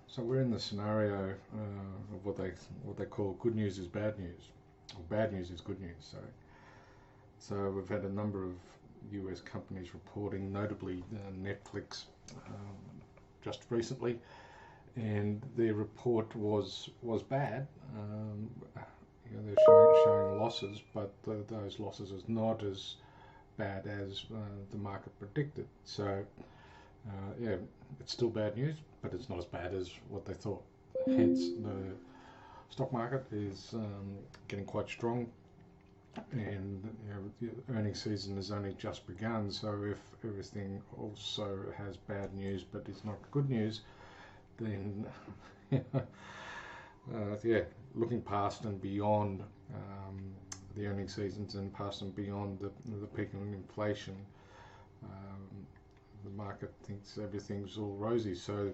So we're in the scenario of what they call good news is bad news, or bad news is good news. So we've had a number of US companies reporting, notably Netflix, just recently, and their report was bad. They're showing losses, but those losses is not as bad as the market predicted. So yeah, it's still bad news, but it's not as bad as what they thought. Hence, the stock market is getting quite strong, and the earnings season has only just begun. So if everything also has bad news, but it's not good news, then yeah, looking past and beyond the earnings seasons and past and beyond the peak in inflation, the market thinks everything's all rosy. So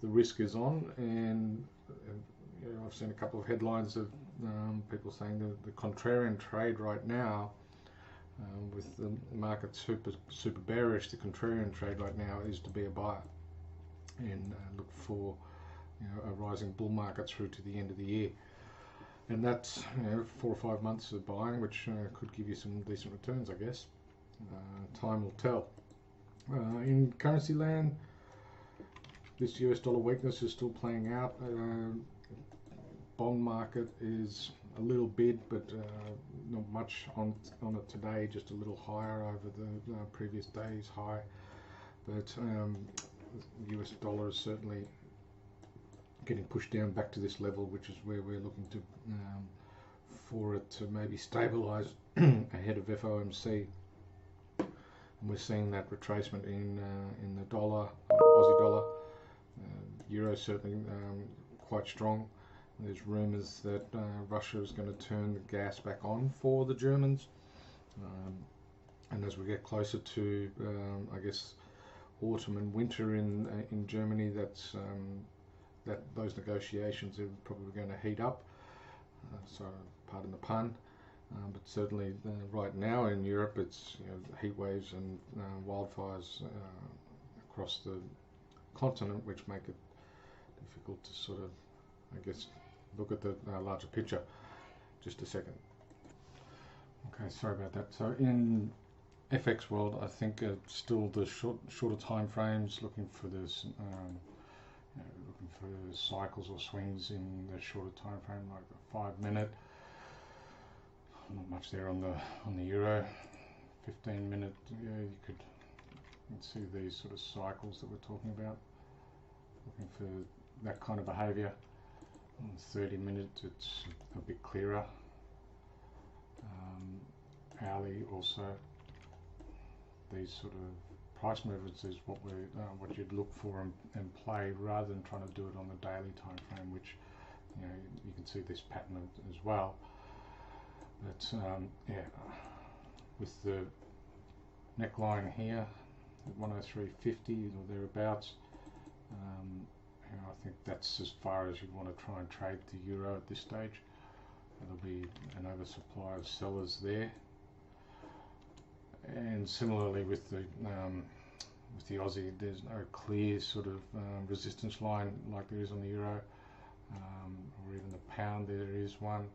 the risk is on, and I've seen a couple of headlines of people saying the contrarian trade right now, with the market super bearish. The contrarian trade right now is to be a buyer and look for a rising bull market through to the end of the year. And that's 4 or 5 months of buying, which could give you some decent returns, I guess. Time will tell. In currency land, this US dollar weakness is still playing out. Bond market is a little bid, but not much on it today, just a little higher over the previous day's high. But the US dollar is certainly getting pushed down back to this level, which is where we're looking to for it to maybe stabilize ahead of FOMC. And we're seeing that retracement in the dollar, Aussie dollar. Euro certainly quite strong. There's rumours that Russia is going to turn the gas back on for the Germans, and as we get closer to, I guess, autumn and winter in Germany, that those negotiations are probably going to heat up. So, pardon the pun. But certainly right now in Europe, it's heat waves and wildfires across the continent, which make it difficult to sort of, I guess, look at the larger picture. Just a second. Okay, sorry about that. So in FX world, I think still the shorter time frames, looking for this, looking for cycles or swings in the shorter time frame, like a 5 minute. Not much there on the euro. 15 minute, you could see these sort of cycles that we're talking about. Looking for that kind of behaviour. On 30 minutes, it's a bit clearer. Hourly also, these sort of price movements is what what you'd look for and play, rather than trying to do it on the daily time frame, which you can see this pattern as well. But yeah, with the neckline here at 103.50 or thereabouts, I think that's as far as you'd want to try and trade the euro at this stage. There'll be an oversupply of sellers there, and similarly with the Aussie, there's no clear sort of resistance line like there is on the euro, or even the pound. There is one.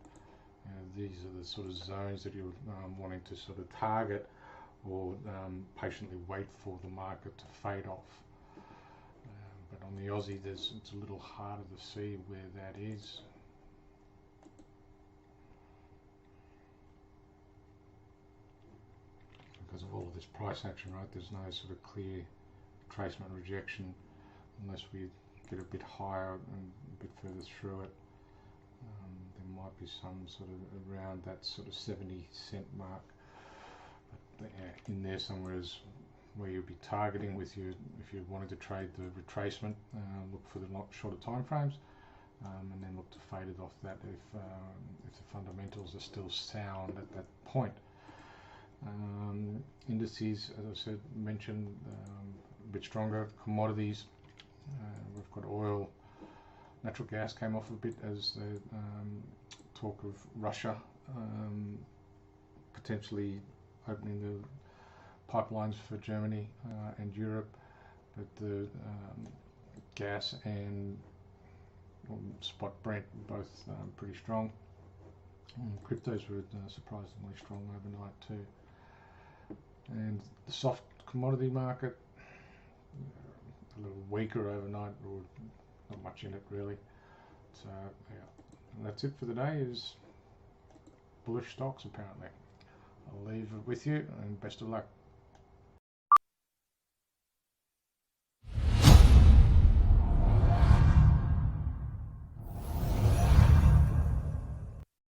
These are the sort of zones that you're wanting to sort of target, or patiently wait for the market to fade off. But on the Aussie, it's a little harder to see where that is. Because of all of this price action, right? There's no sort of clear retracement rejection unless we get a bit higher and a bit further through it. There might be some sort of around that sort of 70-cent mark, but yeah, in there somewhere is where you'll be targeting with you if you wanted to trade the retracement. Look for the shorter time frames, and then look to fade it off that if the fundamentals are still sound at that point. Indices, as I said, mentioned, a bit stronger. Commodities, we've got oil. Natural gas came off a bit as the talk of Russia potentially opening the pipelines for Germany and Europe, but the gas and spot Brent, both pretty strong. Cryptos were surprisingly strong overnight too. And the soft commodity market, a little weaker overnight, or not much in it really. So yeah, and that's it for the day. Is bullish stocks apparently. I'll leave it with you, and best of luck.